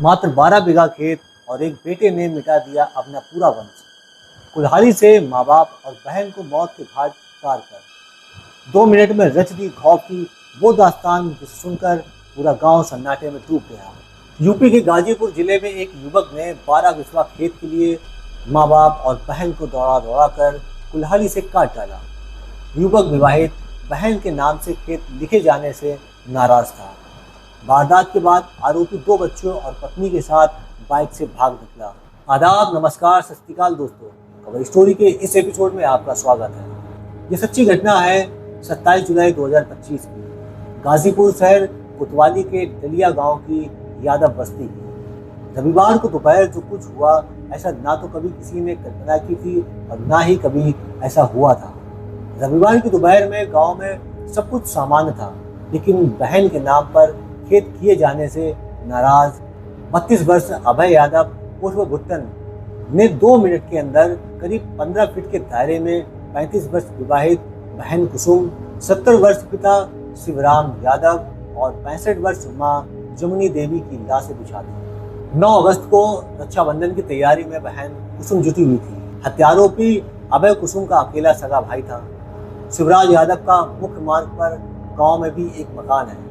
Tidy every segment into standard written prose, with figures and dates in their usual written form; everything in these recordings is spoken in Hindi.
मात्र 12 बीघा खेत और एक बेटे ने मिटा दिया अपना पूरा वंश। कुल्हाड़ी से माँ बाप और बहन को मौत के घाट उतार कर 2 मिनट में रच दी खौफ की वो दास्तान जिसे सुनकर पूरा गांव सन्नाटे में डूब गया। यूपी के गाजीपुर जिले में एक युवक ने 12 बिस्वा खेत के लिए माँ बाप और बहन को दौड़ा दौड़ा कर कुल्हाड़ी से काट डाला। युवक विवाहित बहन के नाम से खेत लिखे जाने से नाराज था। वारदात के बाद आरोपी 2 बच्चों और पत्नी के साथ बाइक से भाग निकला। आदाब, नमस्कार, सत श्री अकाल दोस्तों, खबर स्टोरी के इस एपिसोड में आपका स्वागत है। ये सच्ची घटना है 27 जुलाई 2025 की गाजीपुर शहर कोतवाली के डलिया गांव की यादव बस्ती की। रविवार को दोपहर जो कुछ हुआ ऐसा ना तो कभी किसी ने कल्पना की थी और ना ही कभी ऐसा हुआ था। रविवार की दोपहर में गांव में सब कुछ सामान्य था, लेकिन बहन के नाम पर खेत किए जाने से नाराज 32 वर्ष अभय यादव उर्फ भुट्टन ने 2 मिनट के अंदर करीब 15 फीट के दायरे में 35 वर्ष विवाहित बहन कुसुम, 70 वर्ष पिता शिवराम यादव और 65 वर्ष मां जमुनी देवी की लाशें बिछा दी। 9 अगस्त को रक्षाबंधन की तैयारी में बहन कुसुम जुटी हुई थी। हत्यारोपी अभय कुसुम का अकेला सगा भाई था। शिवराज यादव का मुख्य मार्ग पर गांव में भी एक मकान है।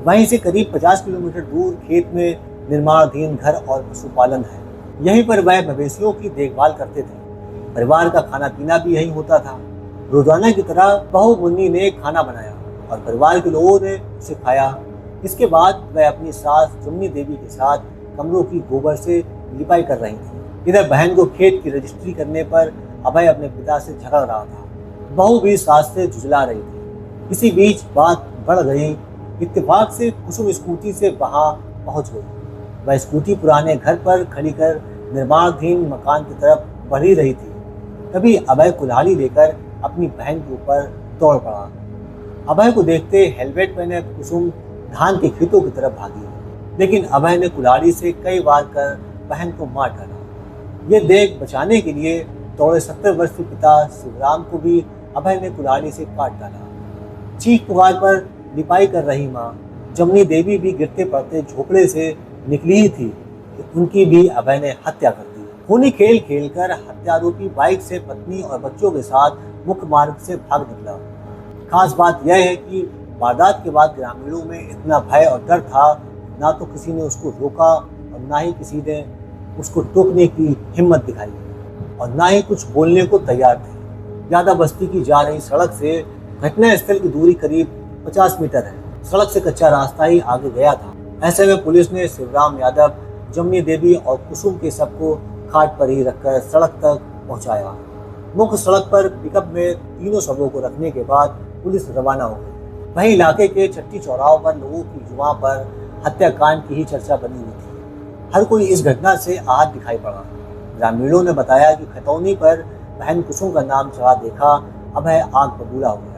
वहीं से करीब 50 किलोमीटर दूर खेत में निर्माणाधीन घर और पशुपालन है। यहीं पर वह मवेशियों की देखभाल करते थे। परिवार का खाना पीना भी यहीं होता था। रोजाना की तरह बहू मुन्नी ने खाना बनाया और परिवार के लोगों ने उसे खाया। इसके बाद वह अपनी सास जमुनी देवी के साथ कमरों की गोबर से लिपाई कर रही थी। इधर बहन को खेत की रजिस्ट्री करने पर अभय अपने पिता से झगड़ रहा था। बहू भी सास से झुझला रही थी। इसी बीच बात बढ़ गई। इत्तेफाक से कुसुम स्कूटी से वहां पहुंच गई। वह स्कूटी पुराने घर पर खड़ी कर निर्माणाधीन मकान की तरफ बढ़ी रही थी। तभी अभय कुल्हाड़ी लेकर अपनी बहन के ऊपर दौड़ पड़ा। अभय को देखते हेलमेट पहने कुसुम धान के खेतों की तरफ भागी, लेकिन अभय ने कुल्हाड़ी से कई वार कर बहन को मार डाला। ये देख बचाने के लिए दौड़े 70 वर्षीय पिता शिवराम को भी अभय ने कुल्हाड़ी से काट डाला। चीख पुकार पर लिपाई कर रही मां जमुनी देवी भी गिरते पड़ते झोपड़े से निकली ही थी कि उनकी भी अभय ने हत्या कर दी। खूनी खेल खेलकर हत्यारोपी बाइक से पत्नी और बच्चों के साथ मुख्य मार्ग से भाग निकला। खास बात यह है कि वारदात के बाद ग्रामीणों में इतना भय और डर था, ना तो किसी ने उसको रोका और ना ही किसी ने उसको टोकने की हिम्मत दिखाई और ना ही कुछ बोलने को तैयार थे। यादव बस्ती की जा रही सड़क से घटना स्थल की दूरी करीब 50 मीटर है। सड़क से कच्चा रास्ता ही आगे गया था। ऐसे में पुलिस ने शिवराम यादव, जमुनी देवी और कुसुम के शव को खाट पर ही रखकर सड़क तक पहुंचाया। मुख्य सड़क पर पिकअप में तीनों शवों को रखने के बाद पुलिस रवाना हो गई। वहीं इलाके के चट्टी चौराहों पर लोगों की जुबान पर हत्याकांड की ही चर्चा बनी हुई थी। हर कोई इस घटना से आहत दिखाई पड़ा। ग्रामीणों ने बताया कि खतौनी पर बहन कुसुम का नाम चढ़ा देखा अभय आग बबूला हो गया।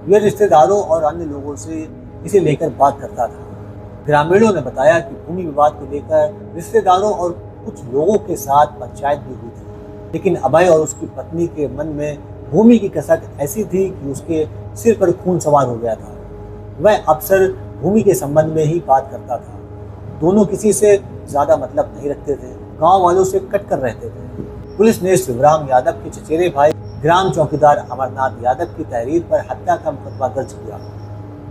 यह रिश्तेदारों और अन्य लोगों से इसे लेकर बात करता था। ग्रामीणों ने बताया कि भूमि विवाद को लेकर रिश्तेदारों और कुछ लोगों के साथ पंचायत भी हुई थी, लेकिन अभय और उसकी पत्नी के मन में भूमि की कसक ऐसी थी कि उसके सिर पर खून सवार हो गया था। वह अक्सर भूमि के संबंध में ही बात करता था। दोनों किसी से ज्यादा मतलब नहीं रखते थे, गाँव वालों से कट कर रहते थे। पुलिस ने शिवराम यादव के चचेरे भाई ग्राम चौकीदार अमरनाथ यादव की तहरीर पर हत्या का मुकदमा दर्ज किया।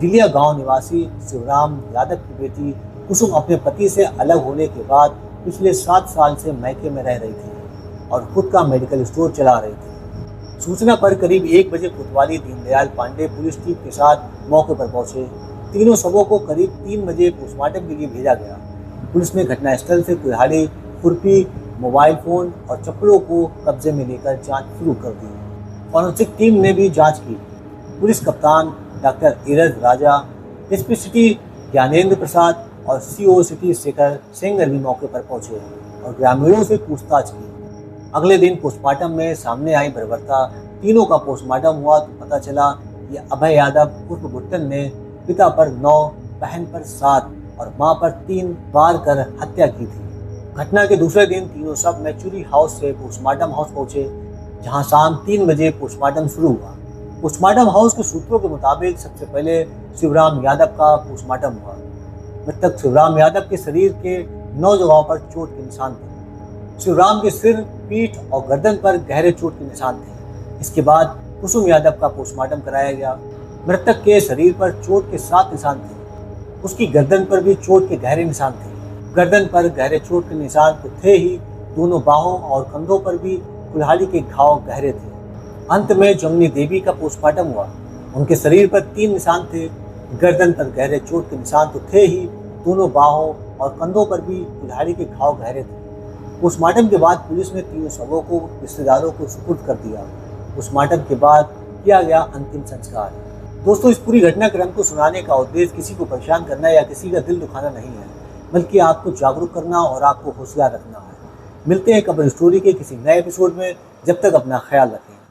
दिलिया गांव निवासी शिवराम यादव की बेटी कुसुम अपने पति से अलग होने के बाद पिछले 7 साल से मैके में रह रही थी और खुद का मेडिकल स्टोर चला रही थी। सूचना पर करीब 1 बजे कोतवाली दीनदयाल पांडे पुलिस टीम के साथ मौके पर पहुंचे। तीनों शवों को करीब 3 बजे पोस्टमार्टम के लिए भेजा गया। पुलिस ने घटनास्थल से कुल्हाड़ी, खुरपी, मोबाइल फोन और चप्पलों को कब्जे में लेकर जांच शुरू कर दी। फॉरेंसिक टीम ने भी जांच की। पुलिस कप्तान डॉक्टर ईरज राजा, एसपी सिटी ज्ञानेंद्र प्रसाद और सीओ सिटी शेखर सेंगर भी मौके पर पहुंचे और ग्रामीणों से पूछताछ की। अगले दिन पोस्टमार्टम में सामने आई बर्बरता। तीनों का पोस्टमार्टम हुआ तो पता चला कि अभय यादव उर्फ भुट्टन ने पिता पर 9, बहन पर 7 और मां पर 3 वार कर हत्या की थी। घटना के दूसरे दिन तीनों शव मैचुरी हाउस से पोस्टमार्टम हाउस पहुंचे, जहां शाम 3 बजे पोस्टमार्टम शुरू हुआ। पोस्टमार्टम हाउस के सूत्रों के मुताबिक सबसे पहले शिवराम यादव का पोस्टमार्टम हुआ। मृतक शिवराम यादव के शरीर के 9 जगहों पर चोट के निशान थे। शिवराम के सिर, पीठ और गर्दन पर गहरे चोट के निशान थे। इसके बाद कुसुम यादव का पोस्टमार्टम कराया गया। मृतक के शरीर पर चोट के 7 निशान थे। उसकी गर्दन पर भी चोट के गहरे निशान थे। गर्दन पर गहरे चोट के निशान तो थे ही, दोनों बाहों और कंधों पर भी कुल्हाड़ी के घाव गहरे थे। अंत में जमुनी देवी का पोस्टमार्टम हुआ। उनके शरीर पर 3 निशान थे। गर्दन पर गहरे चोट के निशान तो थे ही, दोनों बाहों और कंधों पर भी कुल्हाड़ी के घाव गहरे थे। पोस्टमार्टम के बाद पुलिस ने तीनों शवों को रिश्तेदारों को सुपुर्द कर दिया। पोस्टमार्टम के बाद किया गया अंतिम संस्कार। दोस्तों, इस पूरी घटनाक्रम को सुनाने का उद्देश्य किसी को परेशान करना या किसी का दिल दुखाना नहीं है, बल्कि आपको जागरूक करना और आपको होशियार रखना है। मिलते हैं खबर स्टोरी के किसी नए एपिसोड में। जब तक अपना ख्याल रखें।